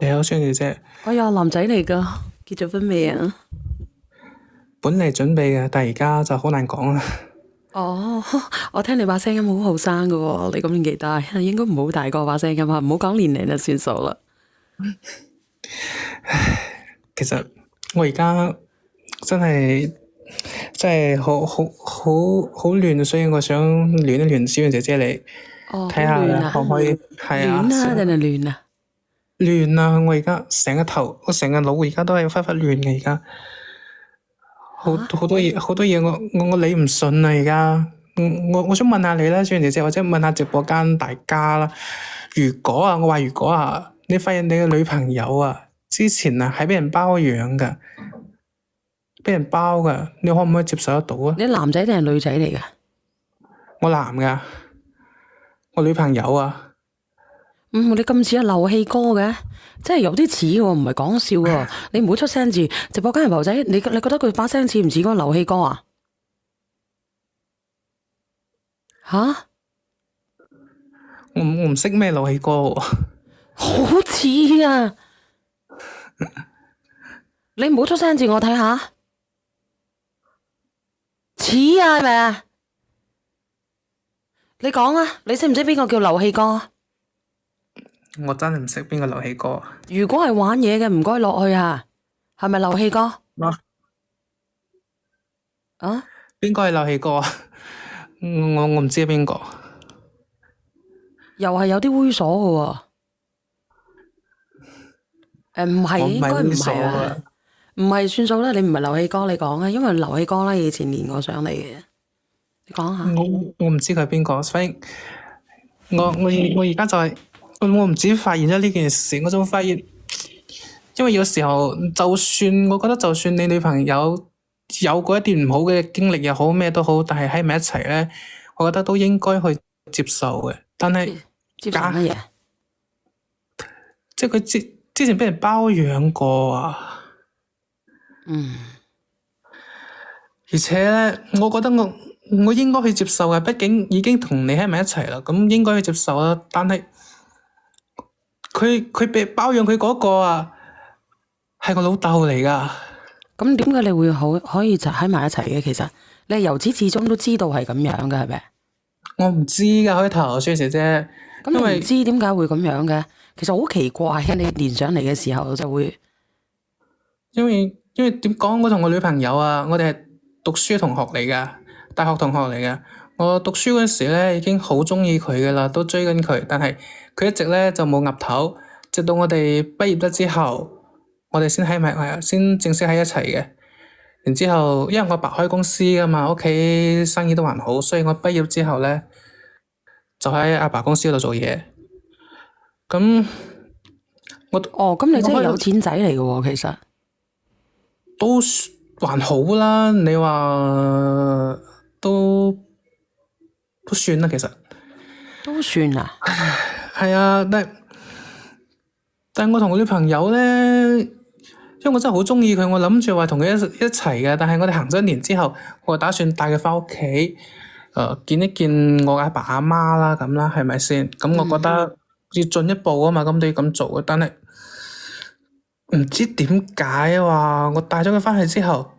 你好，孫小姐。哎呀，男仔嚟噶，結咗婚未啊？本嚟準備嘅，但係而家就好難講啦。哦，我聽你把聲音好後生噶喎，你咁年紀大，應該唔好大個把聲音啊，唔好講年齡就算數啦。其實我而家真係好亂，所以我想亂一亂小袁姐姐你哦，好睇下亂啊，可唔可以？係啊，亂啊定係亂啊？亂啊！我而家成個頭，我成個腦而家都係忽忽亂嘅，而家好多嘢，好多嘢我理唔順啊！而家我想問下你啦，小袁姐姐，或者問下直播間大家啦。如果你發現你嘅女朋友啊，之前啊係俾人包養噶，俾人包噶，你可唔可以接受得到啊？你男仔定係女仔嚟噶？我男噶，我女朋友啊，嗯，你咁似阿劉氣哥嘅，真係有啲似喎，唔係講笑喎。你唔好出聲住，直播間嘅朋友仔，你覺得佢把聲似唔似嗰個劉氣哥啊？吓，我唔識咩漏氣歌喎。好似啊！你唔好出聲住，我睇下，似啊，係咪啊？你講啊，你識唔識邊個叫劉氣哥？我真係唔識邊個漏氣歌。如果係玩嘢嘅，唔該落去啊，係咪劉氣哥？啊，啊，邊個係漏氣歌啊？我唔知係邊個。又係有啲猥瑣嘅喎。唔係，我唔應該唔係猥瑣係啊，啊。唔係算數啦。你唔係劉氣哥，你講啊，因為劉氣哥咧以前連過上嚟嘅，你講下。我唔知佢係邊個，所以我而家就係、我唔止發現咗呢件事，我仲發現，因為有時候就算我覺得就算你女朋友有過一段唔好嘅經歷又好咩都好，但係喺埋一齊咧，我覺得都應該去接受嘅。但係接受乜嘢？即係佢之前俾人包養過啊，嗯，而且咧，我覺得我應該去接受嘅，畢竟已經同你喺埋一齊啦，咁應該去接受啦。但係佢被包養佢嗰個啊，係個老豆嚟噶。咁點解你會可以就喺埋一齊嘅？其實你係由始至終都知道係咁樣嘅，係咪？我唔知噶開頭，雪姐姐，咁因為你唔知點解會咁樣嘅？其實好奇怪嘅，你連上嚟嘅時候就會，因為點講？我同我女朋友啊，我哋係讀書同學嚟噶，大學同學嚟噶。我讀書嗰時咧已經好中意佢噶啦，都追緊佢，但係佢一直咧就冇岌頭，直到我哋畢業咗之後，我哋先喺埋，先正式喺一齊嘅。然之後，因為我爸開公司噶嘛，屋企生意都還好，所以我畢業之後咧就喺阿爸公司嗰度做嘢。咁我哦，咁你真係我開有錢仔嚟嘅喎，其實。都還好啦，你話都都算啦，其實都算啊。係啊，但係我同我女朋友咧，因為我真係好中意佢，我諗住話同佢一齊嘅，但係我哋行咗一年之後，我打算帶佢翻屋企，見一見我阿爸阿媽啦，咁啦，係咪先？咁我覺得要進一步啊嘛，咁都要咁做嘅，但係唔知點解話我帶咗佢翻去之後。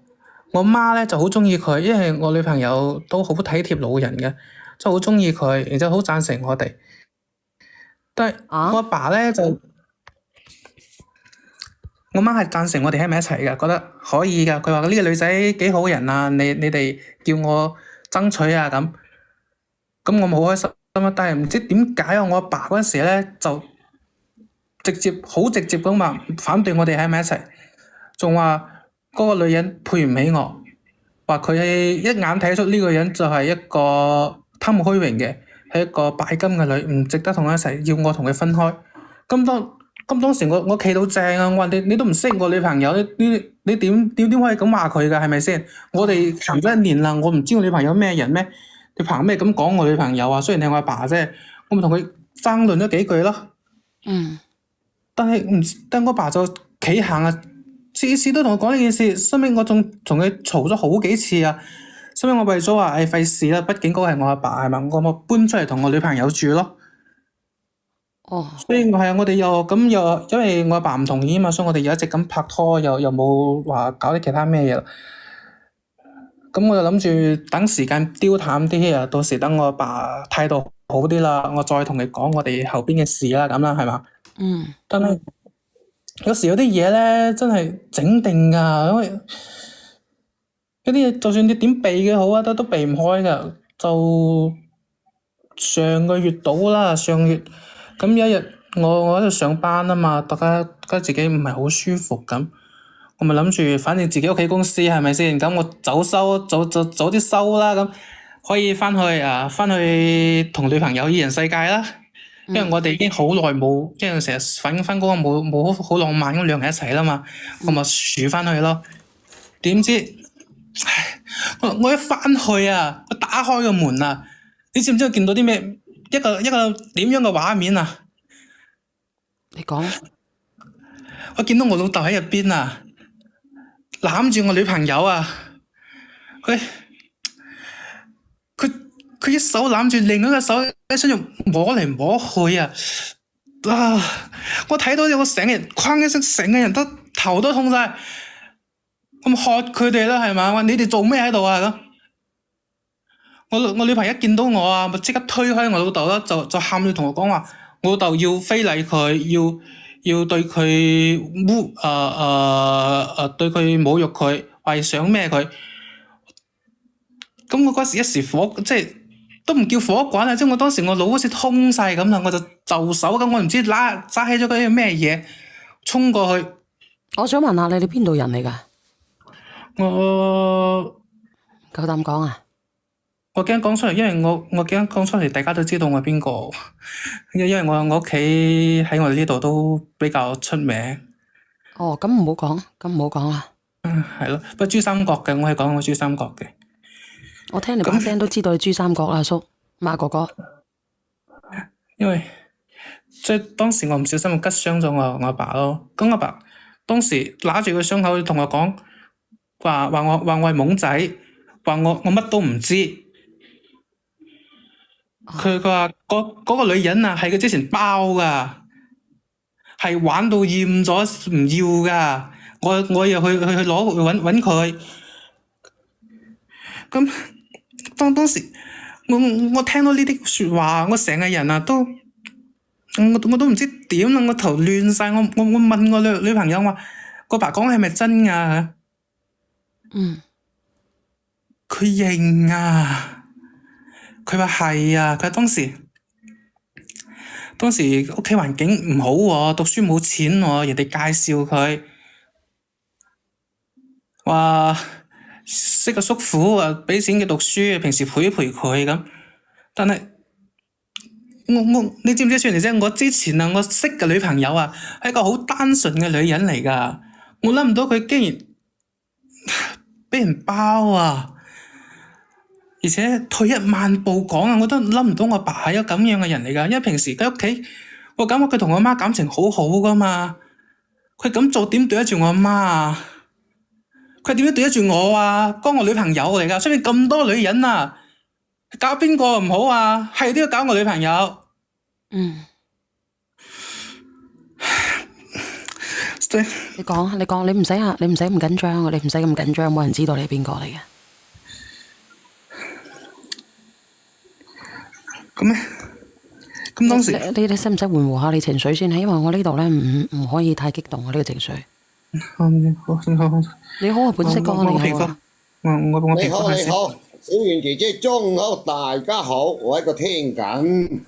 我媽咧就好中意佢，因為我女朋友都好體貼老人嘅，真係好中意佢，然之後好贊成我哋。但係我阿啊？爸咧就，我媽係贊成我哋喺埋一齊嘅，覺得可以噶。佢話呢個女仔幾好人啊，你哋叫我爭取啊咁，咁我冇開心啊。但係唔知點解啊，我阿爸嗰陣時咧就好直接咁話反對我哋喺埋一齊，仲話嗰個女人配唔起我。話佢一眼睇出呢個人就係一個貪慕虛榮嘅，係一個拜金嘅女，唔值得同佢一齊，要我同佢分開。咁當時我企到正啊！我話你都唔識我女朋友，你點可以咁話佢㗎？係咪先？我哋行咗一年啦，我唔知我女朋友咩人咩？你憑咩咁講我女朋友啊？雖然係我阿爸啫，我咪同佢爭論咗幾句咯。嗯。但我爸就企硬啊！次次都同我講呢件事，收尾我仲同佢嘈咗好幾次啊！收尾我為咗話費事啦，畢竟嗰個係我阿爸係嘛，我咪搬出嚟同我女朋友住咯。哦，所以係啊，我哋又因為我阿爸唔同意啊嘛，所以我哋又一直咁拍拖，又冇話搞啲其他咩嘢。咁我就諗住等時間丟淡啲啊，到時等我阿爸態度好啲啦，我再同你講我哋後邊嘅事啦，咁啦，係嘛？嗯，但係有時有啲嘢咧，真係整定㗎，因為嗰啲嘢就算你點避嘅好啊，都避唔開㗎。就上個月到啦，上月咁有一日我喺度上班啊嘛，大家覺得自己唔係好舒服咁。我咪諗住，反正自己屋企公司係咪先？咁我早啲收啦，咁可以翻去同女朋友二人世界啦。因為我哋已經好耐冇，因為成日翻工冇好浪漫咁兩人一齊啦嘛，我咪數翻去咯。點知，唉我一翻去啊，我打開個門啊，你知唔知我見到啲咩？一個點樣嘅畫面啊？你講。我見到我老豆喺入邊啊！攬住我女朋友啊！佢一手攬住，另一個手喺身上摸嚟摸去啊！我睇到我成個人哐一聲，成個人都頭都痛晒。咁喝佢哋啦，係嘛？話你哋做咩喺度啊？咁我女朋友一見到我啊，咪即刻推開我老豆啦，就喊住同我講話，我老豆要非禮佢，要對佢對佢侮辱佢，話想咩佢。咁我嗰時一時火，即係都唔叫火滾啊！即係我當時我腦好似通晒咁啦，我就手咁，我唔知揸起咗嗰啲咩嘢，衝過去。我想問下你哋邊度人嚟㗎？我夠膽講啊？我驚講出嚟，因為我驚講出嚟，大家都知道我係邊個。因為我屋企喺我哋呢度都比較出名。哦，咁唔好講，咁唔好講啦。係咯，不過珠三角嘅，我係講我珠三角嘅。我聽你把聲都知道你珠三角啦，叔馬哥哥。因為即係當時我唔小心拮傷咗我阿爸咯。咁我阿爸當時揦住個傷口同我講，話我係懵仔，話我乜都唔知。佢話嗰個女人啊，係佢之前包噶，係玩到厭咗唔要噶。我又去揾佢。咁當時我聽到呢啲説話，我成個人啊我都唔知點啦，我頭亂晒。我問我女朋友話：個爸講係咪真㗎？嗯。佢認啊！佢話係啊！佢當時屋企環境唔好喎，讀書冇錢喎，人哋介紹佢話識個叔父啊，畀錢佢讀書，平時陪佢咁。但係你知唔知算嚟啫？我之前啊，我識嘅女朋友啊，係一個好單純嘅女人嚟㗎。我諗唔到佢竟然俾人包啊！而且退一萬步講啊，我都諗唔到我爸係一個咁樣嘅人嚟㗎。因為平時喺屋企，我感覺佢同我媽感情好好㗎嘛。佢咁做點對得住我阿媽啊？佢點樣對得住我啊？當我女朋友嚟㗎，出面咁多女人啊，搞邊個唔好啊？係都要搞我女朋友。嗯。對你講，你唔使咁緊張啊，你唔使咁緊張，冇人知道你係邊個嚟嘅。咁咩？咁當時你使唔使緩和下你情緒先？因為我呢度咧唔可以太激動啊！呢個情緒。好，你好啊，本色哥，你好啊。你好，小圓姐姐，中午好，大家好，我喺度聽緊。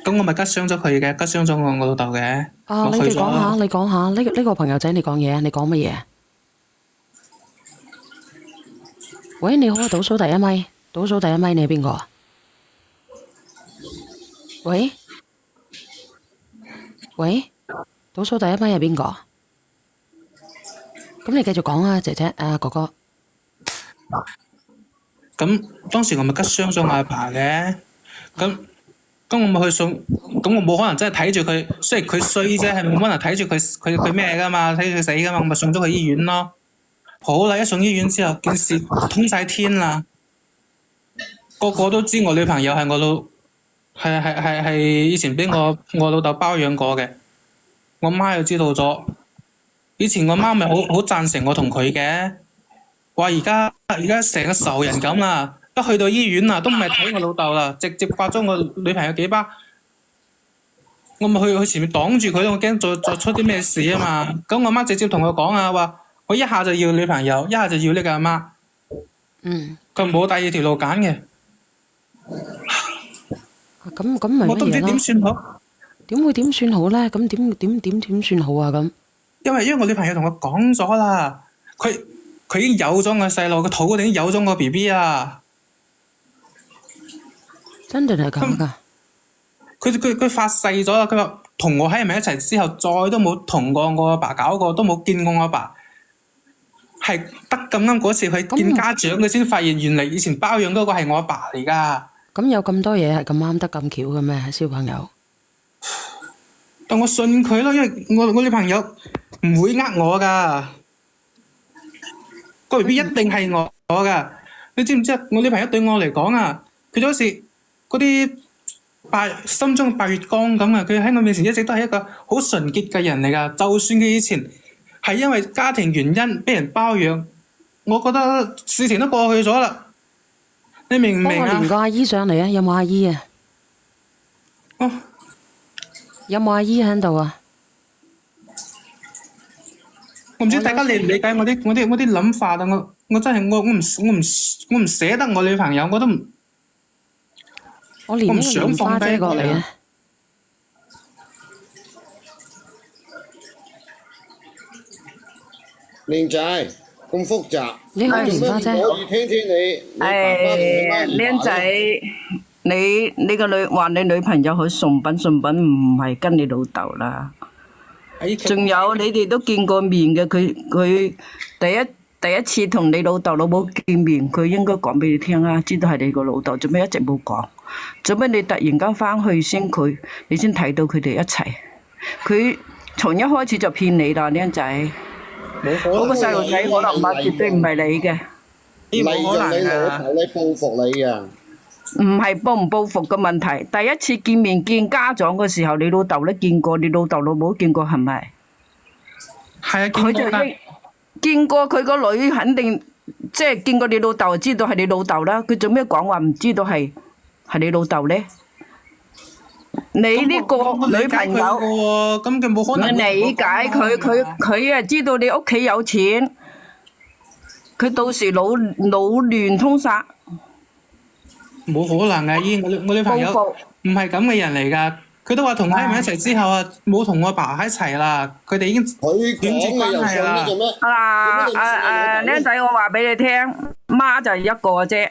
咁我咪拮傷咗佢嘅，拮傷咗我老豆嘅。啊，你講下呢個朋友仔，你講嘢，你講乜嘢？喂，你好啊，倒數第一咪，你係邊個啊？喂，倒數第一咪係邊個啊？咁你繼續講啊，姐姐，哥哥。咁當時我咪拮傷咗我阿爸嘅，咁我咪去送，咁我冇可能真係睇住佢，雖然佢衰啫，係冇可能睇住佢咩㗎嘛，睇住佢死㗎嘛，我咪送咗去醫院咯。好啦，一送醫院之後，件事通晒天啦。個個都知我女朋友係係以前俾我老豆包養過嘅，我媽又知道咗。以前我媽咪好贊成我同佢嘅，話而家成個仇人咁啦，一去到醫院啊都唔係睇我老豆啦，直接刮咗我女朋友幾巴。我咪去前面擋住佢，我驚再出啲咩事啊嘛。咁我媽直接同我講啊，話我一下就要女朋友，一下就要呢個阿媽。佢冇第二條路揀嘅。咁咪我都唔知點算好。點會點算好咧？咁點算好啊？咁因為我女朋友同我講咗啦，佢已經有咗個細路，個肚嗰度已經有咗個 BB 啊。真定係咁噶？佢發誓咗啦，佢話同我喺埋一齊之後，再都冇同過我阿爸搞過，都冇見過我阿爸。係得咁啱嗰次去見家長，佢先發現原嚟以前包養嗰個係我阿爸嚟噶。咁有咁多嘢係咁啱得咁巧嘅咩？小朋友，但我信佢咯，因為我女朋友唔會呃我噶，個 BB 一定係我噶。你知唔知啊？我女朋友對我嚟講啊，佢有時嗰啲心中白月光咁啊，佢喺我面前一直都係一個好純潔嘅人嚟噶。就算佢以前係因為家庭原因俾人包養，我覺得事情都過去咗啦。你明唔明啊？幫我連個阿姨上嚟啊！有冇阿姨啊？哦，有冇阿姨喺度啊？我唔知大家理唔理解我啲諗法啊！我真係我唔捨得我女朋友，我都唔。我連呢個我唔想蓮花姐過嚟啊！靚仔咁複雜，你好，蓮花姐。可以聽聽你爸爸同你媽咪靚仔，你個話你女朋友好順品，唔係跟你老豆啦。仲有你哋都見過面嘅，佢第一次同你老豆老母見面，佢應該講俾你聽啊，知道係你個老豆，做咩一直冇講？做咩你突然間翻去先你先睇到佢哋一齊？佢從一開始就騙你啦，靚仔。嗰個細路仔可能話絕對唔係你嘅。利用你老頭嚟報復你啊！唔係報唔報復嘅問題，第一次見面見家長嘅時候，你老豆都見過，你老豆老母都見過係咪？係啊，佢就見過佢個女，肯定即係見過你老豆，就知道係你老豆啦。佢做咩講話唔知道係你老豆咧？你呢個女朋友，咁佢冇可能。我理解佢啊，知道你屋企有錢，佢到時老亂通殺。冇可能啊！我女朋友唔係咁嘅人嚟㗎，佢都話同喺埋一齊之後啊，冇同我爸喺一齊啦，佢哋已經斷絕關係啦。僆仔，我話俾你聽，媽就係一個啫，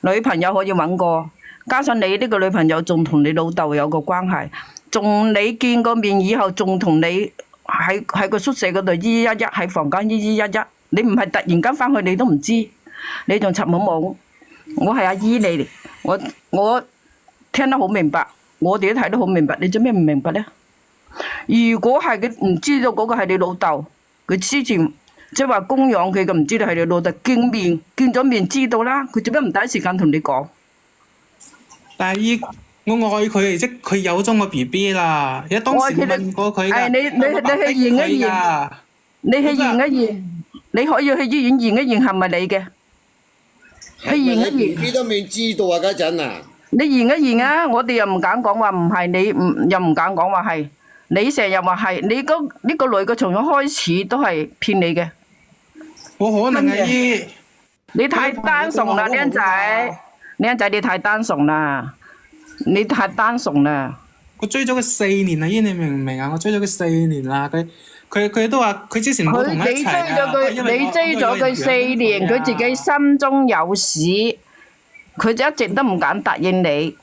女朋友可以揾個，加上你呢個女朋友仲同你老豆有個關係，仲你見過面以後，仲同你喺個宿舍嗰度依依一一，喺房間依依一一，你唔係突然間翻去你都唔知，你仲柒懵懵。我係阿姨嚟，我聽得好明白，我哋都睇得好明白，你做咩唔明白呢？如果係佢唔知道嗰個係你老豆，佢之前即係話供養佢嘅，唔知道係你老豆，見咗面知道啦，佢做咩唔第一時間同你講？但係姨，我愛佢，即佢有咗個 BB 啦，而家當時問過佢㗎，你去驗一驗，你去驗一驗，你可以去醫院驗一驗係咪你嘅？去驗一驗，見到面知道啊！嗰陣啊，你驗一驗啊！我哋又唔敢講話唔係你，又唔敢講話係你，成日話係你呢個女嘅，從咗開始都係騙你嘅。冇可能啊！姨，你太單純啦，靚仔，靚仔你太單純啦，你太單純啦。我追咗佢4年啦，姨你明唔明啊？我追咗佢4年啦，佢都話佢之前冇同我一齊啊。你追咗佢4年，佢自己心中有事，佢就一直都唔敢答應你。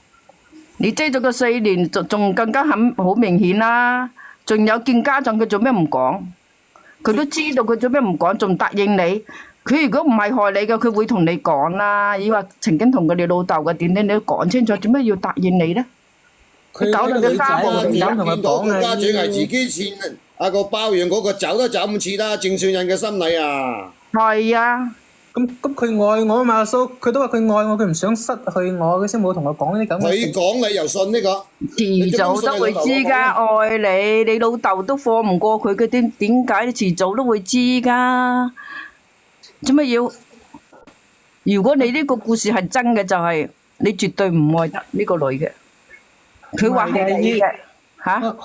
你追咗佢4年，仲更加好明顯啦。仲有見家長，佢做咩唔講？佢都知道佢做咩唔講，仲答應你。佢如果唔係害你嘅，佢會同你講啦。以話曾經同佢哋老豆嘅點咧，你都講清楚，做咩要答應你咧？佢搞到佢家暴見到個家長係自己錢。個包養嗰個走都走唔切啦，正常人嘅心理啊！係啊，咁佢愛我啊嘛，阿蘇，佢都話佢愛我，佢唔想失去我，佢先冇同我講呢啲咁嘅佢事。講你又信呢個？遲早都會知㗎，愛你，你老豆都放唔過佢嘅，點解？遲早都會知㗎。做乜要？如果你呢個故事係真嘅，就係你絕對唔愛得呢個女嘅。佢話係你嘅嚇，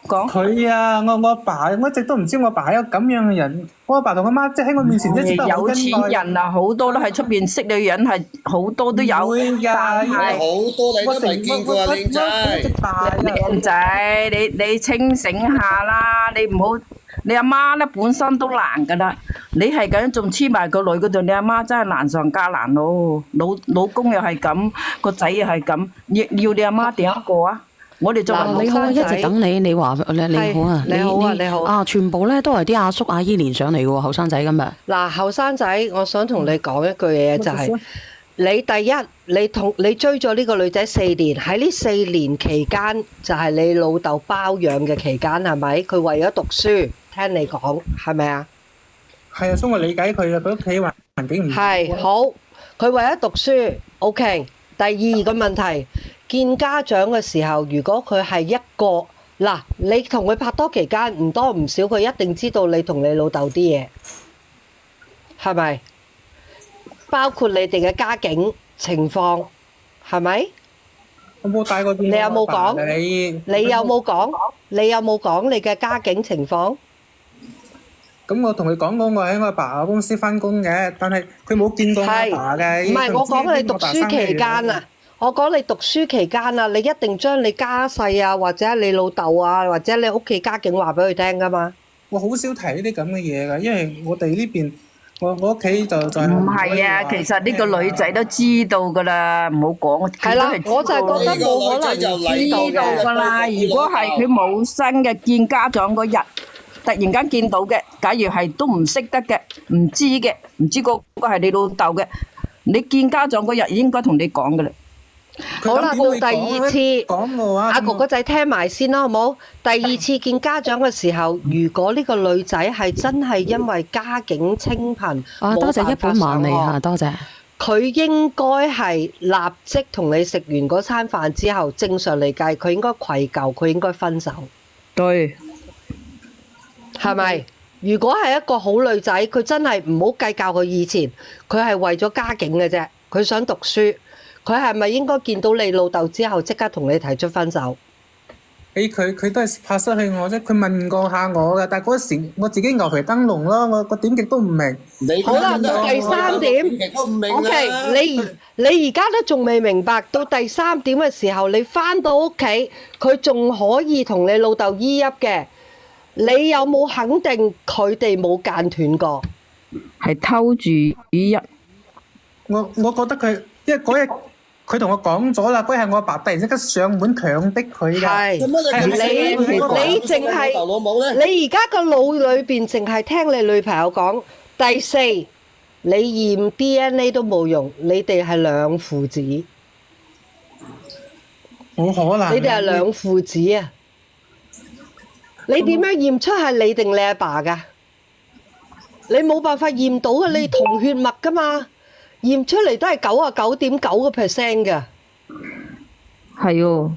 講佢啊，我阿爸，我一直都唔知我阿爸係一個咁樣嘅人。我阿爸同我媽即係喺我面前一直都好有錢恩愛。人啊，好多都喺出邊識女人，係好多都有。唔會㗎，但係好多你都未見過啊，靚仔。靚仔，你清醒下啦！你唔好，你阿媽咧本身都難噶啦，你係咁仲黐埋個女嗰度，你阿媽真係難上加難咯。老公又係咁，個仔又係咁，要你阿媽點一個啊？我哋作為你好啊，一直等你。你話你好啊，你好啊，你好啊，全部咧都係啲阿叔阿姨連上嚟嘅喎，後生仔今日。嗱，後生仔，我想同你講一句嘢就係、你第一，你追咗呢個女仔4年，喺呢4年期間就係你老豆包養嘅期間，係咪？佢為咗讀書，聽你講係咪啊？係啊，所以我理解佢啊，佢屋企環境唔係好，佢為咗讀書，OK。第二個問題，見家長嘅時候，如果佢係一個嗱，你同佢拍拖期間唔多唔少，佢一定知道你同你老豆啲嘢，係咪？包括你哋嘅家境情況，係咪？我冇帶過邊。你有冇講？你有冇講？你有冇講你嘅家境情況？咁我同佢講過，我喺我阿爸公司翻工嘅，但係佢冇見過我阿爸嘅。唔係，我講你讀書期間啊！我講你讀書期間啊，你一定將你家世啊，或者你老豆啊，或者你屋企家境話俾佢聽噶嘛。我好少提呢啲咁嘅嘢㗎，因為我哋呢邊我屋企就係唔係啊，其實呢個女仔都知道㗎啦，唔好講。係啦，我就係覺得冇可能唔知道知道㗎啦。如果係佢冇生嘅，見家長嗰日，突然間見到嘅，假如係都唔識得嘅，唔知嘅，唔知嗰個係你老豆嘅，你見家長嗰日應該同你講㗎啦。好啦，到第二次，講嘅話，阿哥哥仔聽埋先啦，好冇？第二次見家長嘅時候，如果呢個女仔係真係因為家境清貧，啊，多謝一本萬利嚇，多謝。佢應該係立即同你食完嗰餐飯之後，正常嚟計，佢應該愧疚，佢應該分手，對，係咪？如果係一個好女仔，佢真係唔好計較佢以前，佢係為咗家境嘅啫，佢想讀書。佢係咪應該見到你老豆之後即刻同你提出分手？佢都係怕失去我啫，佢問過下我㗎，但係嗰時我自己牛皮燈籠咯，我點極都唔明。好啦，到第三點，OK，你而家都仲未明白，到第三點嘅時候，你返到屋企，佢仲可以同你老豆依泣嘅，你有冇肯定佢哋冇間斷過？係偷住一。我覺得佢，因為嗰日佢同我講咗啦，嗰日係我阿爸突然之間上門強迫佢㗎。係，你淨係你而家個腦裏邊淨係聽你女朋友講。第四，你驗 DNA 都冇用，你哋係兩父子。冇可能。你哋係兩父子啊！你點樣驗出係你定你阿爸㗎？你冇辦法驗到嘅，你同血脈㗎嘛？驗出嚟都係99.9%㗎。係喎，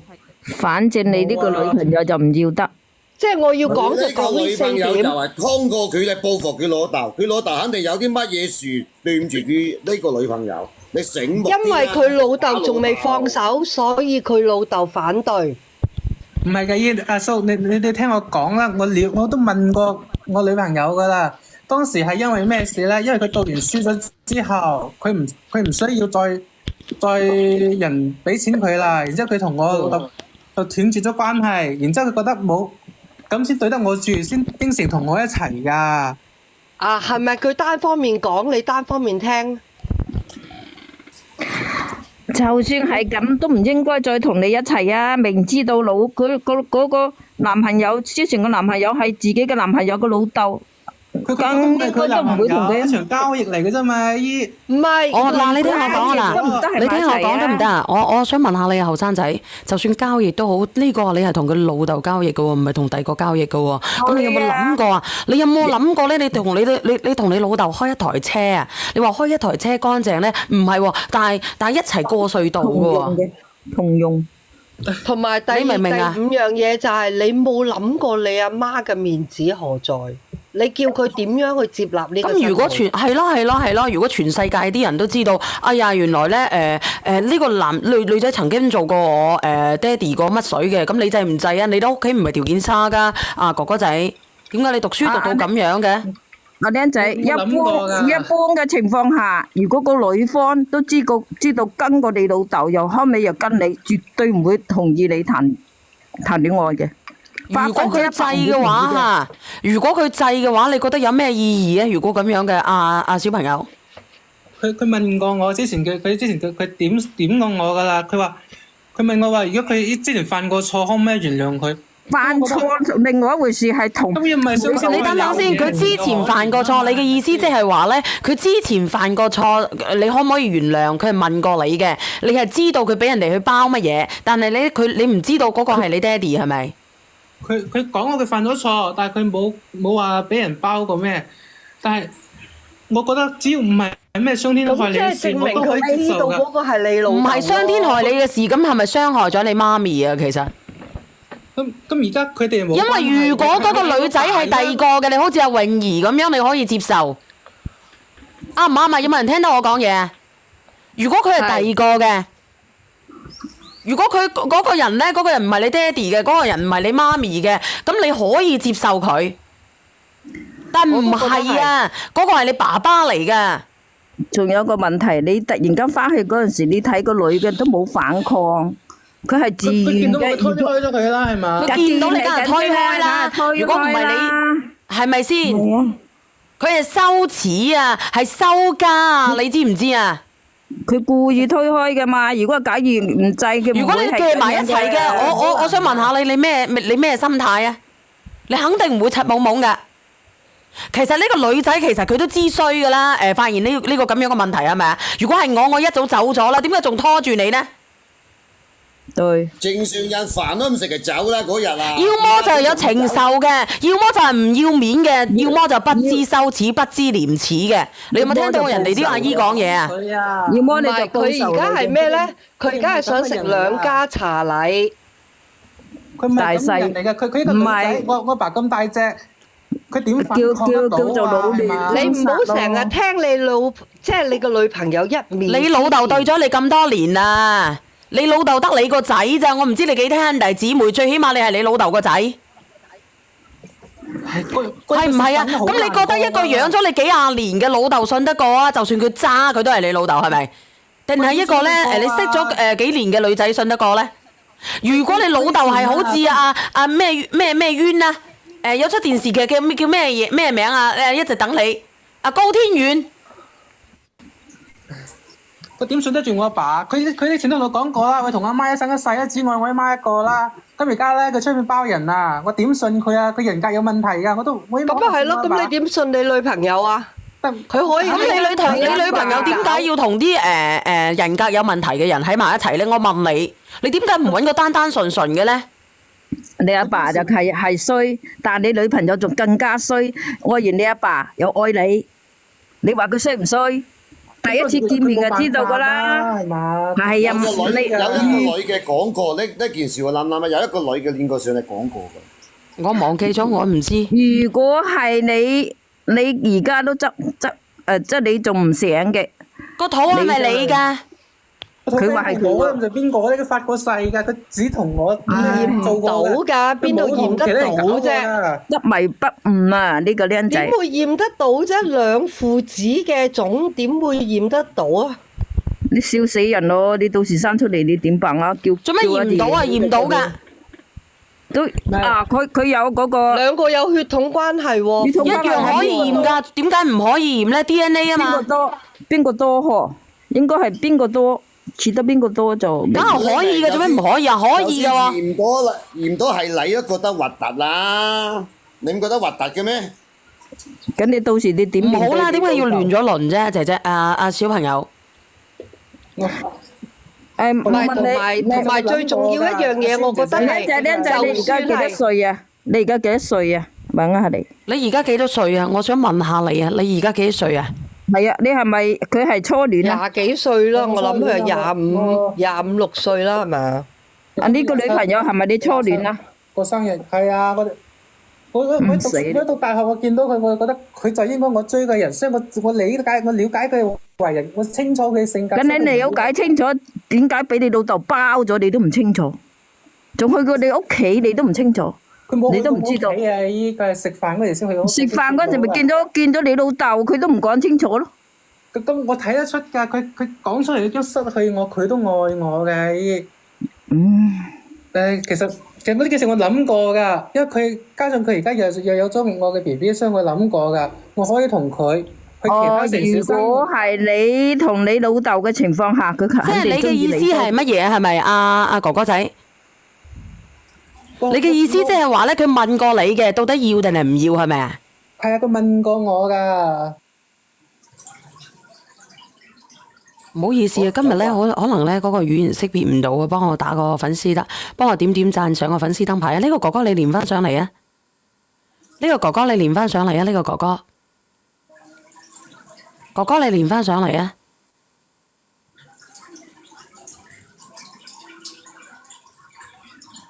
反正你呢個女朋友就唔要得。即係我要講就講呢四點。呢個女朋友就係通過佢嚟報復佢老豆，佢老豆肯定有啲乜嘢事對唔住佢呢個女朋友。你醒目啲啦。因為佢老豆仲未放手，所以佢老豆反對。唔係嘅，阿蘇，你聽我講啦，我都問過我女朋友㗎啦。當時係因為咩事咧？因為佢讀完書咗之後，佢唔需要再人俾錢佢啦。然之後佢同我老豆就斷絕咗關係。然之後佢覺得冇咁先對得我住，先應承同我一齊㗎。啊，係咪佢單方面講，你單方面聽？就算係咁，都唔應該再同你一齊啊！明知道嗰個男朋友之前個男朋友係自己嘅男朋友個老豆。佢咁係佢男朋友，一場交易嚟嘅啫嘛，依唔係，嗱，你聽我講啊嗱，你聽我講得唔得啊？我想問下你啊，後生仔，就算交易都好，呢個你係同佢老豆交易嘅喎，唔係同第二個交易嘅喎。咁你有冇諗過啊？你有冇諗過咧？你同你老豆開一台車啊？你話開一台車乾淨咧？唔係喎，但係一齊過隧道嘅喎。同用。同埋第你明唔明啊5樣嘢就係你冇諗過你阿媽嘅面子何在？你叫佢點樣去接納呢個身份？咁如果係咯，如果全世界啲人都知道，哎呀，原來咧呢個女仔曾經做過我爹哋個乜水嘅，咁你制唔制啊？你哋屋企唔係條件差噶，啊哥哥仔，點解你讀書讀到咁樣嘅？阿僆仔，一般嘅情況下，如果個女方都知道跟過你老豆，又後尾又跟你，絕對唔會同意你談戀愛嘅。如果佢制嘅話嚇，如果佢制嘅話，你覺得有咩意義啊？如果咁樣嘅，阿小朋友，佢問過我之前佢點過我噶啦，佢問我話，如果佢之前犯過錯，可唔可以原諒佢？犯錯另外一回事，係同咁又唔係相信你等等先，佢之前犯過錯，你嘅意思即係話咧，佢之前犯過錯，你可唔可以原諒？佢係問過你嘅，你係知道佢俾人哋去包乜嘢，但係你唔知道嗰個係你爹哋係咪？佢講過佢犯咗錯，但係佢冇話俾人包過咩。但係我覺得只要唔係咩傷天害理嘅事，我都可以接受㗎。嗰個係你老豆，唔係傷天害理嘅事，咁係咪傷害咗你媽咪啊？其實。咁而家佢哋冇。因為如果嗰個女仔係第二個嘅，你好似阿泳兒咁樣，你可以接受。啱唔啱啊？有冇人聽到我講嘢啊？如果佢係第二個嘅，如果佢嗰個人咧，嗰個人唔係你爹哋嘅，嗰個人唔係你媽咪嘅，咁你可以接受佢。但唔係啊，嗰個係你爸爸嚟㗎。仲有一個問題，你突然間翻去嗰陣時，你睇個女嘅都冇反抗，佢係自佢見願嘅。到佢推開咗佢啦，係嘛？佢見到你梗係推開啦。如果唔係你，係咪先？佢係羞恥啊，係羞家啊，你知唔知啊？佢故意推開嘅嘛。如果假如唔制嘅，如果你鋸埋一齊嘅，我想問下你咩心態啊？你肯定唔會柒懵懵㗎。其實呢個女仔其實佢都知衰㗎啦。發現呢個咁樣嘅問題係咪啊？如果係我一早走咗啦，點解仲拖住你呢？對，正常人飯都唔食就走啦嗰日啊！要麼就係有情仇嘅，要麼就係唔要面嘅，要麼就不知羞恥、不知廉恥嘅。你有冇聽到人哋啲阿姨講嘢啊？要麼你就佢而家係咩咧？佢而家係想食兩家茶禮。佢唔係咁人嚟㗎，佢一個女仔，我爸咁大隻，佢點反抗得到啊？叫做老係嘛？你唔好成日聽即係你個女朋友一面。你老豆對咗你咁多年啦，你老豆得你個仔咋？我唔知你幾多兄弟姊妹，最起碼你係你老豆個仔，係唔係啊？咁你覺得一個養咗你幾廿年嘅老豆信得過啊？就算佢渣，佢都係你老豆係咪？定係一個咧你識咗幾年嘅女仔信得過咧？如果你老豆係好似咩冤啊？有出電視劇叫咩名啊？一直等你高天遠。佢點信得住我阿爸？佢以前都同我講過啦，佢同阿媽一生一世，一只愛我阿媽一個啦。咁而家咧佢出面包人啊，我點信佢啊？佢人格有問題㗎，我都我咁啊係咯，咁你點信你女朋友啊？佢可以。咁你女朋友點解要同啲人格有問題嘅人喺埋一齊咧？我問你，你點解唔揾個單單純純嘅咧？你阿爸就係衰，但你女朋友仲更加衰。愛完你阿爸又愛你，你話佢衰唔衰？第一次見面就知道㗎啦，係嘛？係啊，有一個女嘅講過呢件事，我諗啊，有一個女嘅練過上嚟講過㗎。我忘記咗，我唔知。如果係你而家都即係你仲唔醒嘅，個肚係咪你㗎？佢話係我唔知邊個咧，佢發過誓㗎，佢只同我驗做到過㗎，邊度驗得到啫？一迷不悟啊！呢個僆仔點會驗得到啫？兩父子嘅種點會驗得到啊？你笑死人咯！你到時生出嚟你點辦啊？做做咩驗唔到啊？驗到㗎。都佢有嗰個兩個有血統關係喎，一樣可以驗㗎，點解唔可以驗咧 ？DNA 啊嘛。邊個多嗬？應該係邊個多？似得邊個多就梗係可以嘅，做咩唔可以啊？可以嘅喎。驗到係你都覺得核突啦，你唔覺得核突嘅咩？咁你到時你點唔面對好啦，點解要亂咗？咗輪啫，姐姐？小朋友，誒，我唔係，問你，同埋最重要一樣嘢，我覺得係僆仔，你而家幾多歲啊？你而家幾多歲啊？問下你。你而家幾多歲啊？我想問下你啊，你而家幾多歲啊？係啊，你係咪佢係初戀啊？廿幾歲啦，我諗佢係廿五六歲啦，係咪啊？啊，呢個女朋友係咪你初戀啊？個生日係啊，我讀大學，我見到佢，我就覺得佢就應該我追嘅人，所以我了解佢為人，我清楚佢性格。咁你了解清楚，點解俾你老豆包咗你都唔清楚？仲去過你屋企你都唔清楚？佢冇你都唔知道去我屋企啊！依家係食飯嗰時先去我屋企。食飯嗰陣咪見咗你老豆，佢都唔講清楚咯。咁我睇得出㗎，佢講出嚟已經失去我，佢都愛我嘅。其實嗰啲事我諗過㗎，因為佢加上佢而家又有咗我嘅 BB，所以我諗過㗎，我可以同佢去其他城市如生活。果係你同你老豆嘅情況下，佢即係你嘅肯定中意意思係乜嘢？係咪阿哥哥仔？你你嘅意思即係話咧，佢問過你嘅，到底要定係唔要係咪啊？係啊，佢問過我㗎。唔好意思啊，今日咧可能咧嗰個語言識別唔到啊，幫我打個粉絲燈，幫我點讚上個粉絲燈牌啊！呢個哥哥你連翻上嚟啊！呢個哥哥你連翻上嚟啊！呢個哥哥，哥哥你連翻上嚟啊！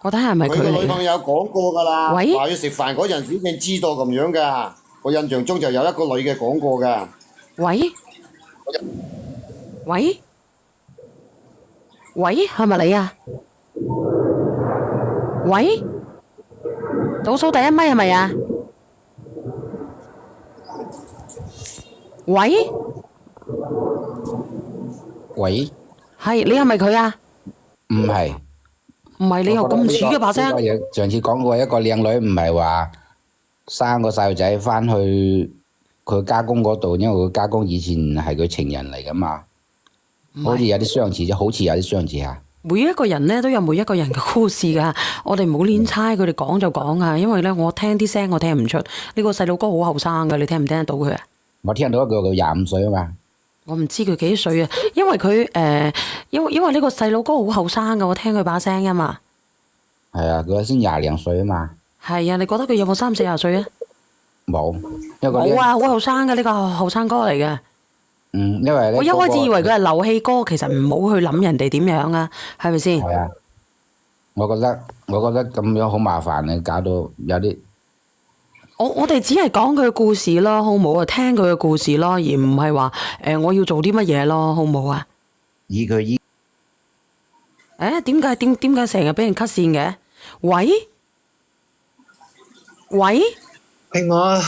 我睇下係咪佢個女佢嚟嘅？朋友講過㗎啦，喂話要食飯嗰陣時已經知道咁樣㗎。我印象中就有一個女嘅講過㗎。喂喂喂，係咪你啊？喂，倒數第一咪係咪啊？喂，喂，係你係咪佢啊？唔係，唔係你又咁似嘅把聲呢個。嘢上次講過一個靚女，唔係話生個細路仔翻去佢家公嗰度，因為佢家公以前係佢情人嚟噶嘛，好似有啲相似啫，好似有啲相似嚇。每一個人咧都有每一個人嘅故事噶，我哋唔好亂猜，佢哋講就講啊。因為咧我聽啲聲我聽唔出，呢個細路哥好後生噶，你聽唔聽得到佢啊？我聽到一個佢25歲啊嘛，我唔知佢幾多歲啊，因為佢因為呢個細路哥好後生噶，我聽佢把聲啊嘛。係啊，佢先22歲啊嘛，係啊，你覺得佢有冇30-40歲啊？冇，一個冇啊，好後生嘅呢個後生哥嚟嘅。因為咧我一開始以為佢係漏氣哥，其實唔好去諗人哋點樣啊，係咪先？係啊，我覺得咁樣好麻煩嘅，搞到有啲我哋只係講佢嘅故事咯，好唔好啊？聽佢嘅故事咯，而唔係話我要做啲乜嘢咯，好唔好啊？以佢依點解成日俾人 cut 線嘅？喂，係我啊，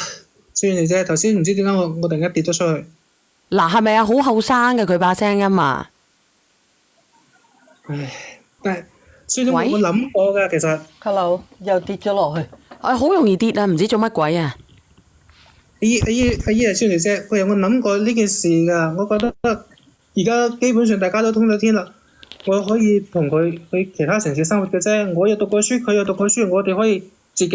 算嚟啫。頭先唔知點解我突然間跌咗出去。嗱係咪啊？好後生嘅佢把聲音啊！唉，但係算咗喂我諗過㗎，其實 Hello，又跌咗落去。好容易跌啊！唔知做乜鬼啊！阿姨係算嚟啫。我諗過呢件事㗎，我覺得而家基本上大家都通咗天啦，我可以同佢去其他城市生活嘅啫。我又讀過書，佢又讀過書，我哋可以自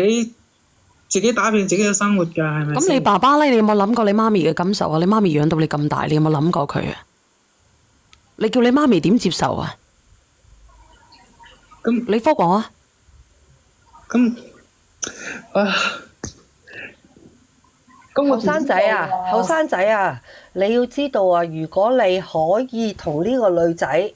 己打拼自己嘅生活㗎，係咪先？咁你爸爸咧，你有冇諗過你媽咪嘅感受啊？你媽咪養到你咁大，你有冇諗過佢啊？你叫你媽咪點接受啊？咁你覆我啊！咁啊，咁我後生仔啊，後生仔啊，你要知道啊，如果你可以同呢個女仔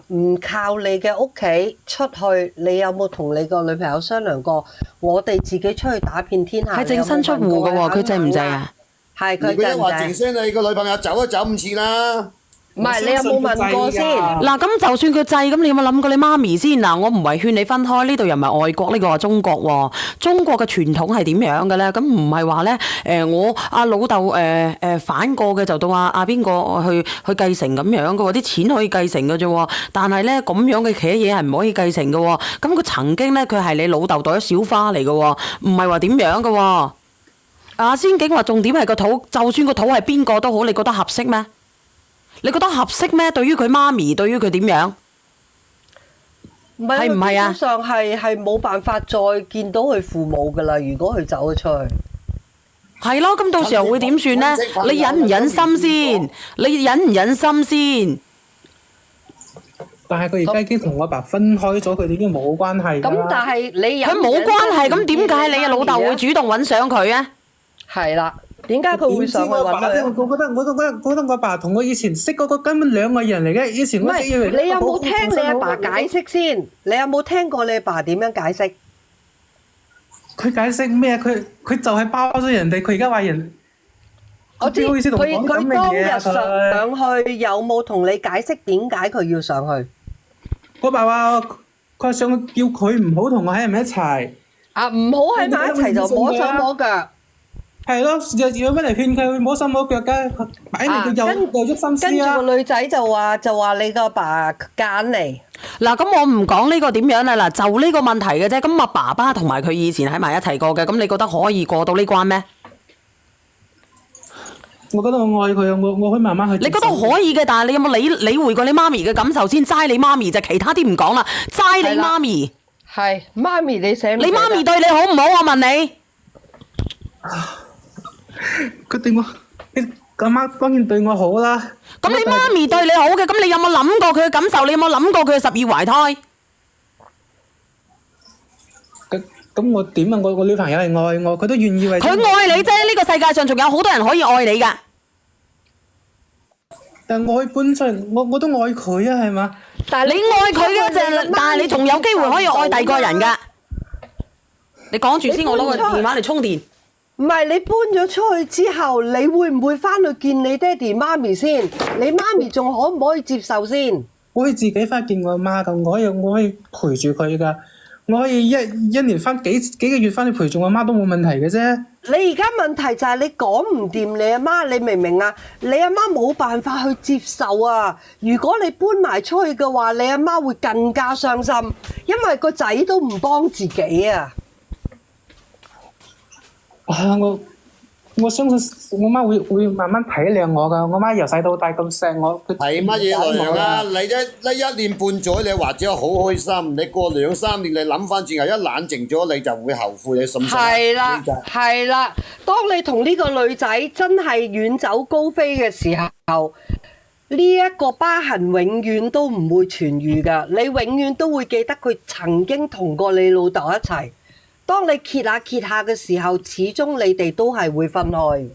唔靠你嘅屋企出去，你有冇同你個女朋友商量過？我哋自己出去打遍天下。係淨身出戶嘅喎，佢制唔制啊？係佢如果一話制唔制？靜聲，你個女朋友走都走唔切啦。唔係，你有冇問過先？嗱，咁就算佢制，咁你有冇諗過你媽咪先？嗱，我唔係勸你分開，呢度又唔係外國，呢個係中國喎。中國嘅傳統係點樣嘅咧？咁唔係話咧，我阿老豆反過嘅就到阿邊個去繼承咁樣嘅喎，啲錢可以繼承嘅啫喎。但係咧咁樣嘅其他嘢係唔可以繼承嘅喎。咁佢曾經咧，佢係你老豆袋小花嚟嘅喎，唔係話點樣嘅喎。阿仙境話重點係個肚，就算個肚係邊個都好，你覺得合適咩？你覺得合適咩？對於佢媽咪，對於佢點樣？唔係，係唔係啊基本上係冇辦法再見到佢父母噶啦。如果佢走咗出去，係咯，咁到時候會點算呢？你忍唔忍心先？你忍唔忍心先？但係佢而家已經同我爸分開咗，佢哋已經冇關係㗎啦。咁但係你佢冇關係，咁點解你嘅老豆會主動揾上佢啊？係啦，點解佢會上去揾我佢？覺得我爸同我以前識嗰個根本兩個人嚟嘅。以前唔係，我以為你有冇聽你阿爸解釋先？你有冇聽過你阿爸點樣解釋？佢解釋咩？佢就係包咗人哋，佢而家話人。我知佢好意思同我講咁嘅佢當日嘢啊！佢上去有冇同你解釋點解佢要上去？我爸話佢上去叫佢唔好同我喺埋一齊。啊，唔好喺埋一齊就摸手摸腳。係咯，有乜嚟勸佢摸手摸腳嘅？擺明佢有喐心思啊！跟住個女仔就話你個爸揀你。嗱，咁我唔講呢個點樣啦，嗱，就呢個問題嘅啫。咁阿爸爸同埋佢以前喺埋一齊過嘅，咁你覺得可以過到呢關咩？我覺得我愛佢啊，我可以慢慢去。你覺得可以嘅，但係你有冇理會過你媽咪嘅感受先？齋你媽咪就其他啲唔講啦，齋你媽咪。係媽咪，你寫唔寫得？你媽咪對你好唔好？我問你。佢對我，阿媽當然對我好啦。咁你媽咪對你好嘅，咁你有冇諗過佢嘅感受？你有冇諗過佢嘅十二懷胎？咁我點啊？我女朋友係愛我，佢都願意為佢愛你啫，呢個世界上仲有好多人可以愛你㗎。但愛搬出嚟，我都愛佢啊，係嘛？但係你愛佢嘅啫，但係你仲有機會可以愛第二個人㗎。你講住先，我攞個電話嚟充電。唔係你搬咗出去之後，你會唔會翻去見你爹哋媽咪先？你媽咪仲可唔可以接受先？我可以自己翻見我阿媽㗎，我可以陪住佢㗎，我可以一年翻幾個月翻去陪住我阿媽都冇問題嘅啫。你而家問題就係你講唔掂你阿媽，你明唔明啊？你阿媽冇辦法去接受啊！如果你搬埋出去嘅話，你阿媽會更加傷心，因為個仔都唔幫自己啊！啊！我相信我媽會慢慢體諒我㗎。我媽由細到大咁錫我，佢係乜嘢娘啊？你一年半載你或者好開心，你過2-3年你諗翻轉頭一冷靜咗，你就會後悔，你信唔信？係啦，係啦。當你同呢個女仔真係遠走高飛嘅時候，呢一個疤痕永遠都唔會痊愈㗎。你永遠都會記得佢曾經同過你老豆一齊。當你揭下嘅時候，始終你哋都係會分開。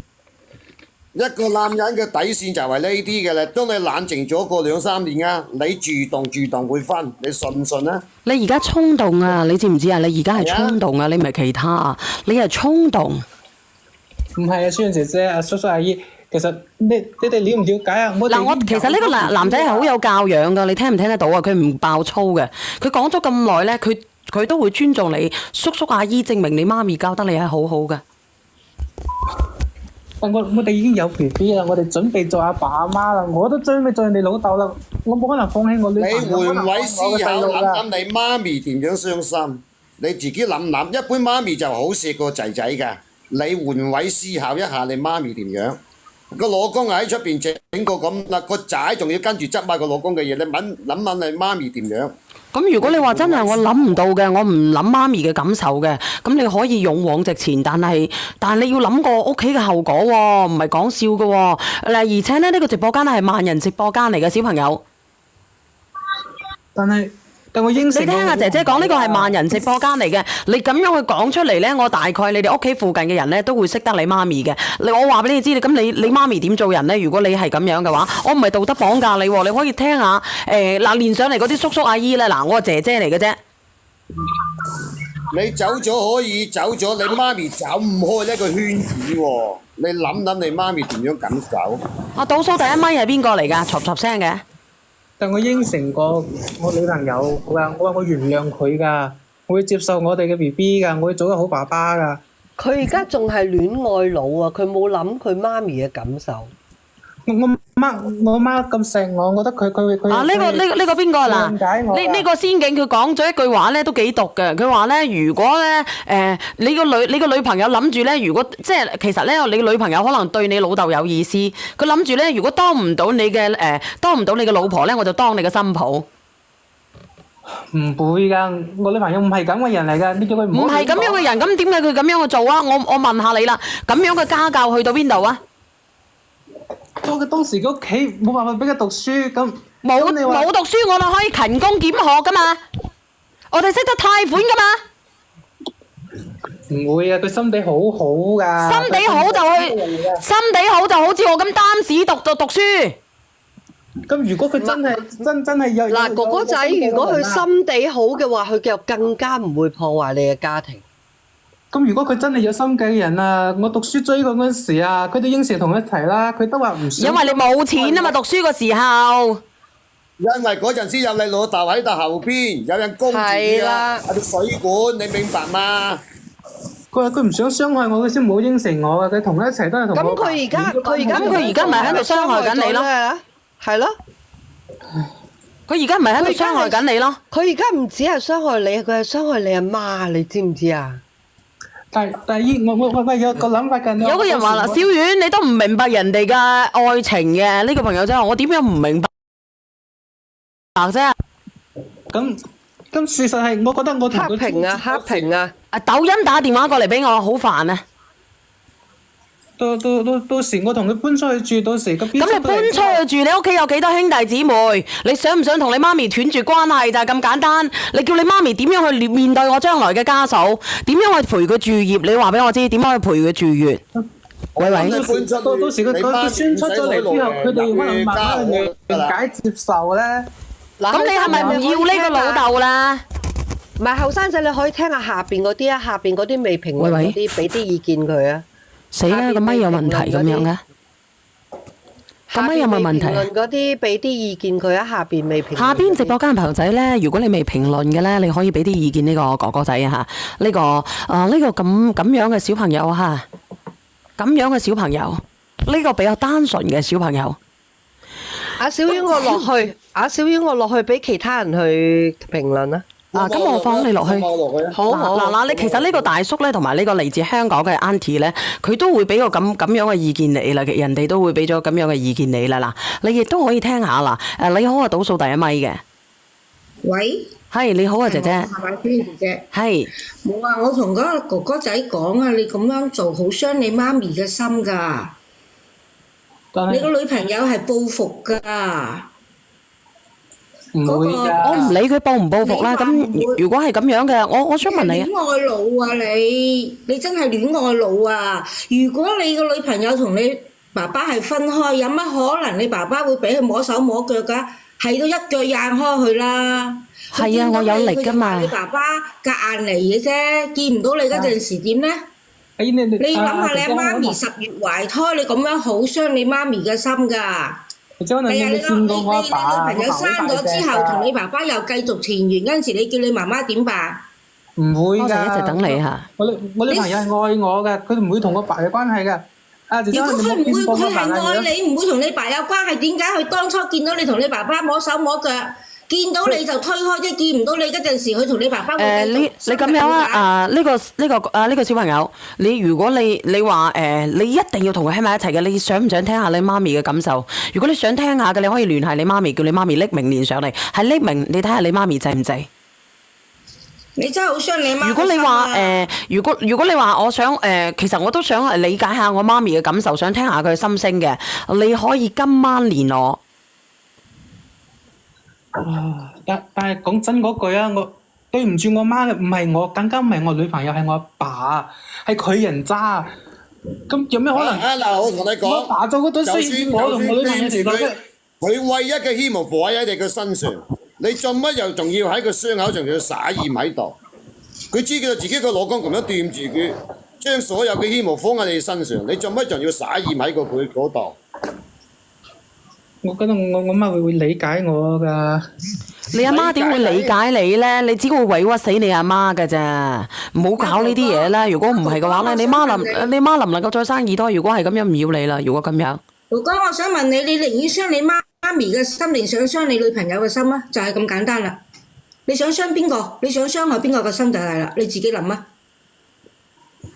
一個男人嘅底線就係呢啲嘅啦。當你冷靜咗過2-3年啊，你主動會分，你信唔信啊？你而家衝動啊！你知唔知啊？你而家係衝動啊！你唔係其他啊！你係衝動。唔係啊，書人姐姐啊，叔叔阿姨，其實你哋了唔了解啊？嗱，我其實呢個男仔係好有教養㗎，你聽唔聽得到啊？佢唔爆粗嘅，佢講咗咁耐咧，佢都會尊重你，叔叔阿姨，證明你媽咪教得你係好好㗎。我哋已經有 BB 啦，我哋準備做阿爸阿媽啦，我都準備做人哋老豆啦，我冇可能放棄我女朋友。你換位思考諗諗你媽咪點樣傷心，你自己諗諗。一般媽咪就好錫個仔仔㗎，你換位思考一下你媽咪點樣。個老公喺出邊整個咁啦，個仔仲要跟住執埋個老公嘅嘢，你諗你媽咪點樣？咁如果你話真係我諗唔到嘅，我唔諗媽咪嘅感受嘅，咁你可以勇往直前，但係你要諗過屋企嘅後果喎，唔係講笑嘅喎。嗱，而且咧呢個直播間係萬人直播間嚟嘅，小朋友。但我應承。你聽下姐姐講，呢個係萬人直播間嚟嘅，你咁樣去講出嚟咧，我大概你哋屋企附近嘅人咧都會識得你媽咪嘅。我話俾你知，咁你媽咪點做人咧？如果你係咁樣嘅話，我唔係道德綁架你喎，你可以聽下嗱，連上嚟嗰啲叔叔阿姨咧，嗱，我係姐姐嚟嘅啫。你走咗可以走咗，你媽咪走唔開呢個圈子喎。你諗你媽咪點樣感受？我倒數第一咪係邊個嚟㗎？嘈聲嘅。但我應承過我女朋友，我話我原諒佢㗎，我會接受我哋嘅 BB 㗎，我會做個好爸爸㗎。佢而家仲係戀愛腦啊！佢冇諗佢媽咪嘅感受。我媽咁錫我，我覺得佢啊！呢個邊個嗱？呢個仙境佢講咗一句話咧，都幾毒嘅。佢話咧，如果咧你個女朋友諗住咧，如果即係其實咧，你個女朋友可能對你老豆有意思，佢諗住咧，如果當唔到你嘅老婆咧，我就當你嘅新抱。唔會㗎，我女朋友唔係咁嘅人嚟㗎，你叫佢唔好唔係咁樣嘅人，咁點解佢咁樣去做啊？我問下你啦，咁樣嘅家教去到邊度啊？當時佢屋企冇辦法俾佢讀書，咁冇咁你話冇讀書，我哋可以勤工儉學噶嘛，我哋識得貸款噶嘛。唔會啊，佢心地好好㗎。心地好就去，心地好就好似我咁擔屎讀書。咁如果佢真係有嗱，哥哥仔，如果佢心地好嘅話，佢就更加唔會破壞你嘅家庭。咁如果佢真係有心計嘅人啊，我讀書追佢嗰陣時啊，佢都應承同佢一齊啦，佢都話唔想。因為你冇錢啊嘛，讀書嘅時候。因為嗰陣時有你老豆喺度後邊，有人供住係啦啊，有啲水管，你明白嗎？佢話佢唔想傷害我，佢先冇應承我嘅。佢同佢一齊都係同我。咁佢而家咪喺度傷害緊你咯？係咯，佢而家唔係喺度傷害緊你咯？佢而家唔止係傷害你，佢係傷害你阿媽，你知唔知啊？但係我有個諗法㗎。有個人話啦，小遠你都唔明白人哋嘅愛情嘅，呢個朋友仔話我點樣唔明白啫？咁事實係，我覺得我同佢黑屏啊！抖音打電話過嚟俾我，好煩啊！到時我同佢搬出去住，到時咁你搬出去住，你屋企有幾多兄弟姊妹？你想唔想同你媽咪斷絕關係就係咁簡單？你叫你媽咪點樣去面對我將來嘅家嫂？點樣去陪佢住業？你話俾我知點樣去陪佢住月？喂，到時佢宣出咗嚟之後，佢哋可能慢慢去理解接受咧。咁你係咪唔要呢個老豆啦？唔係後生仔，你可以聽下下邊嗰啲啊，下邊嗰啲未評論嗰啲，俾啲意見佢啊。死啦！個咪有問題咁樣嘅，個咪有冇問題？評論嗰啲俾啲意見佢啊，下邊未評論。下邊直播間朋友仔咧，如果你未評論嘅咧，你可以俾啲意見呢個哥哥仔啊嚇，呢個咁樣嘅小朋友嚇，咁樣嘅小朋友，呢個比較單純嘅小朋友。阿小英我落去俾其他人去評論啊。咁我放你落去。好。嗱，你其實呢個大叔咧，同埋呢個嚟自香港嘅 Auntie 咧，佢都會俾個咁樣嘅意見你啦。人哋都會俾咗咁樣嘅意見你啦。嗱，你亦都可以聽下啦。你好啊，倒數第一咪嘅。喂。係你好啊，姐姐。係咪邊姐姐？係。冇啊！我同嗰個哥哥仔講啊，你咁樣做好傷你媽咪嘅心㗎。你個女朋友係報復㗎。唔會㗎。我唔理佢報唔報復啦。咁如果係咁樣嘅，我想問你啊。戀愛腦啊你真係戀愛腦啊！如果你個女朋友同你爸爸係分開，有乜可能你爸爸會俾佢摸手摸腳㗎？係都一腳踹開佢啦。係啊，我有力㗎嘛。你爸爸夾硬嚟嘅啫，見唔到你嗰陣時點呢？你諗下你阿媽咪10月懷胎，你咁樣好傷你媽咪嘅心㗎。係啊，你女朋友生咗之後，同你爸爸又繼續前緣嗰陣時，你叫你媽媽點辦？唔會㗎。我一直等你嚇。我女朋友係愛我㗎，佢唔會同我爸有關係㗎。如果佢係愛你，唔會同你爸有關係，點解佢當初見到你同你爸爸摸手摸腳？見到你就推開啫，見唔到你嗰陣時，佢同你爸爸會你咁樣啊？呢個小朋友，如果你話你一定要同佢喺埋一齊嘅，你想唔想聽下你媽咪嘅感受？如果你想聽下嘅，你可以聯繫你媽咪，叫你媽咪匿名連上嚟，係匿名，你睇下你媽咪制唔制？你真係好傷你媽。如果你話如果你話我想其實我都想理解下我媽咪嘅感受，想聽下佢嘅心聲嘅，你可以今晚連我。但係講真嗰句啊，我對唔住我媽，唔係我，更加唔係我女朋友，係我阿爸，係佢人渣。咁有咩可能？嗱，我同你講，我爸做嗰堆衰，我同我女朋友嚟講，佢唯一嘅希望放喺你嘅身上，你做乜又仲要喺個傷口上要撒鹽喺度？佢知道自己個老公咁樣掂住佢，將所有嘅希望放喺你身上，你做乜仲要撒鹽喺佢嗰度？我覺得我媽會理解我㗎。你阿媽點會理解你咧？你只會委屈死你阿媽㗎咋，唔好搞呢啲嘢啦。如果唔係嘅話咧，你媽能唔能夠再生二胎？如果係咁樣，唔要你啦。如果咁樣，哥哥，我想問你，你寧願傷你媽咪嘅心，定想傷你女朋友嘅心啊？就係咁簡單啦。你想傷邊個？你想傷害邊個嘅心就係啦。你自己諗啊。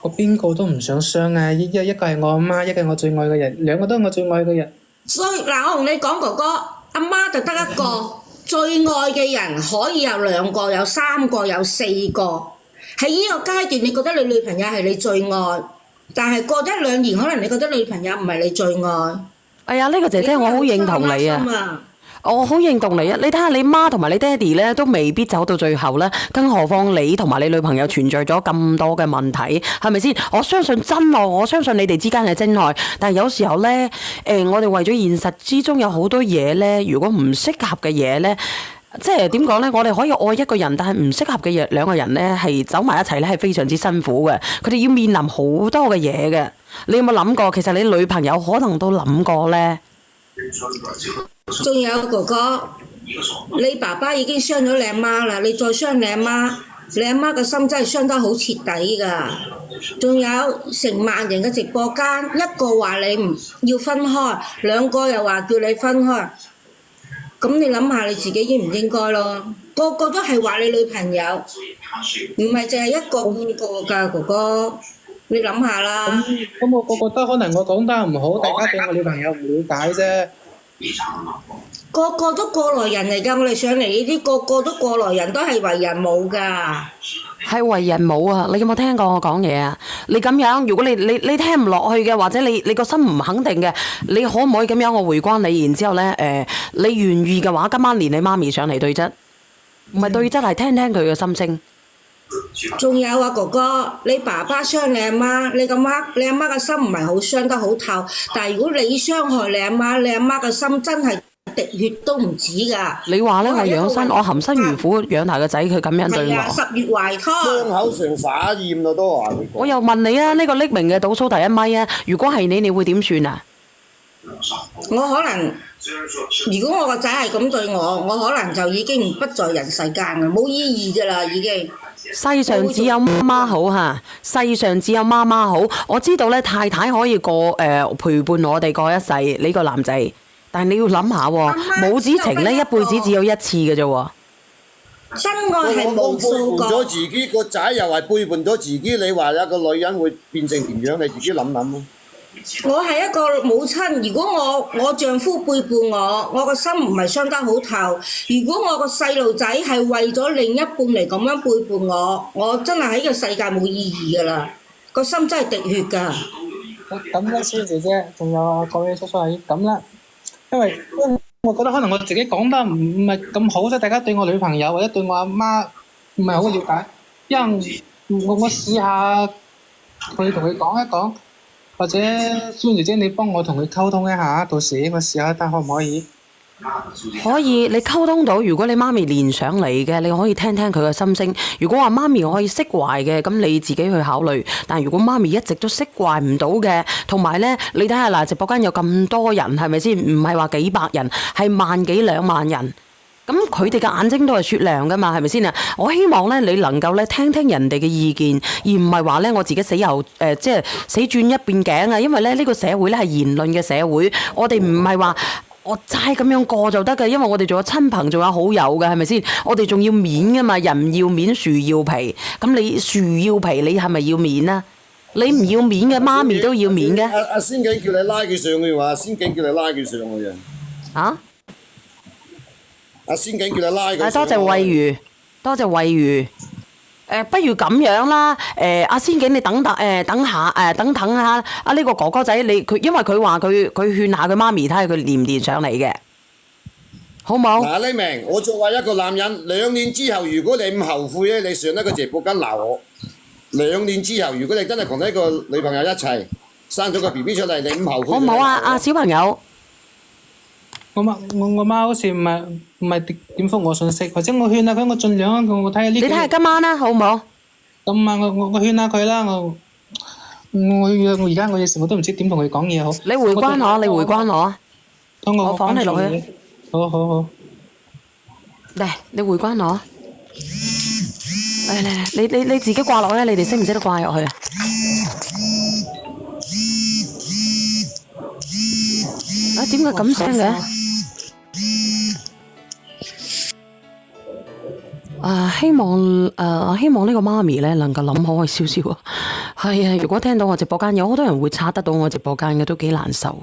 我邊個都唔想傷啊！一個係我阿媽，一個係我最愛嘅人，兩個都係我最愛嘅人。所以嗱，我同你講，哥哥，阿媽就得一個，最愛嘅人可以有2個、有3個、有4個。喺呢個階段，你覺得你女朋友係你最愛，但係過1、2年，可能你覺得你女朋友唔係你最愛。哎呀，呢個姐姐我好認同你啊！我好認同你啊！你睇下你媽同埋你爹哋咧，都未必走到最後咧，更何況你同埋你女朋友存在咗咁多嘅問題，係咪先？我相信真愛，我相信你哋之間係真愛，但係有時候咧，我哋為咗現實之中有好多嘢咧，如果唔適合嘅嘢咧，即係點講咧？我哋可以愛一個人，但係唔適合嘅嘢，兩個人咧係走埋一齊咧係非常之辛苦嘅，佢哋要面臨好多嘅嘢嘅。你有冇諗過？其實你女朋友可能都諗過咧。仲有哥哥，你爸爸已經傷咗你阿媽啦，你再傷你阿媽，你阿媽個心真係傷得好徹底㗎。仲有成萬人嘅直播間，一個話你唔要分開，2個又話叫你分開，咁你諗下你自己應唔應該咯？個個都係話你女朋友，唔係淨係1個半個㗎，哥哥，你諗下啦。咁我覺得可能我講得唔好，大家對我女朋友唔了解啫。個個都過來人嚟㗎，我哋上嚟呢啲個個都過來人，都係為人母㗎。係為人母啊！你有冇聽過我講嘢啊？你咁樣，如果你聽唔落去嘅，或者你個心唔肯定嘅，你可唔可以咁樣我回關你？然之後咧，你願意嘅話，今晚連你媽咪上嚟對質，唔係對質係聽聽佢嘅心聲。仲有啊，哥哥，你爸爸傷你阿媽，你阿媽嘅心唔係好傷得好透，但係如果你傷害你阿媽嘅心真係滴血都唔止㗎。你話咧，我養生，我含辛茹苦養大個仔，佢咁樣對我。係啊，10月懷胎。傷口上灑鹽咯，都話。我又問你啊，呢個匿名嘅倒數第1咪啊，如果係你會點算啊？我可能，如果我個仔係咁對我，我可能就已經不在人世間啦，冇意義㗎啦，已經。世上只有媽媽好嚇，世上只有媽媽好。我知道咧，太太可以陪伴我哋過一世，你個男仔。但係你要諗下喎，母子情咧一輩子只有一次嘅啫喎。真愛係無數個。背叛咗自己個仔，又係背叛咗自己。你話有個女人會變成點樣？你自己諗諗咯。我係一個母親，如果我丈夫背叛我個心唔係傷得好透。如果我個細路仔係為咗另一半嚟咁樣背叛我真係喺個世界冇意義㗎啦，個心真係滴血㗎。咁啦，蕭姐姐，仲有啊各位叔叔阿姨咁啦，因為我覺得可能我自己講得唔係咁好啫，大家對我女朋友或者對我阿媽唔係好了解，因為我試下同佢講一講。或者蕭姐姐，你幫我同佢溝通一下，到時我試下睇可唔可以？可以，你溝通到，如果你媽咪連上嚟嘅，你可以聽聽佢嘅心聲。如果話媽咪可以釋懷嘅，咁你自己去考慮。但如果媽咪一直都釋懷唔到嘅，同埋咧，你睇下嗱，直播間有咁多人，係咪先？唔係話幾百人，係萬幾兩萬人。咁佢哋嘅眼睛都係雪亮噶嘛，係咪先啊？我希望咧你能夠咧聽聽人哋嘅意見，而唔係話咧我自己死轉一邊頸啊！因為咧呢個社會咧係言論嘅社會，我哋唔係話我齋咁樣過就得嘅，因為我哋仲有親朋，仲有好友嘅，係咪先？我哋仲要面噶嘛，人要面，樹要皮。咁你樹要皮，你係咪要面啊？你唔要面嘅媽咪都要面嘅。阿仙景叫你拉佢上去話，仙景叫你拉佢上去啊！啊？阿仙景叫你拉佢。多謝慧如，多謝慧如。不如咁樣啦。阿仙景，你等下，呢個哥哥仔，因為佢話佢勸下佢媽咪，睇下佢連唔連上嚟嘅，好冇？嗱，呢明，我作為一個男人，2年之後，如果你唔後悔咧，你上一個直播間鬧我。2年之後，如果你真係同呢個女朋友一齊，生咗個 BB 出嚟，你唔後悔？好唔好啊？阿小朋友。我媽好似唔係點覆我信息，或者我勸下佢，我盡量我睇下呢。你睇下今晚啦，好唔好？咁啊，我勸下佢啦，我而家我有時我都唔知點同佢講嘢好。你回關我，你回關我。我放你落去。好。嚟，你回關我。嚟，你自己掛落去，你哋識唔識得掛入去啊？點解咁聲嘅？希望呢個媽咪咧能夠諗開少少啊！係啊，如果聽到我直播間有好多人會刷得到我直播間嘅，都幾難受。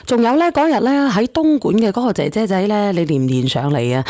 仲有咧嗰日咧喺東莞嘅嗰個姐姐仔咧，你連唔連上嚟啊？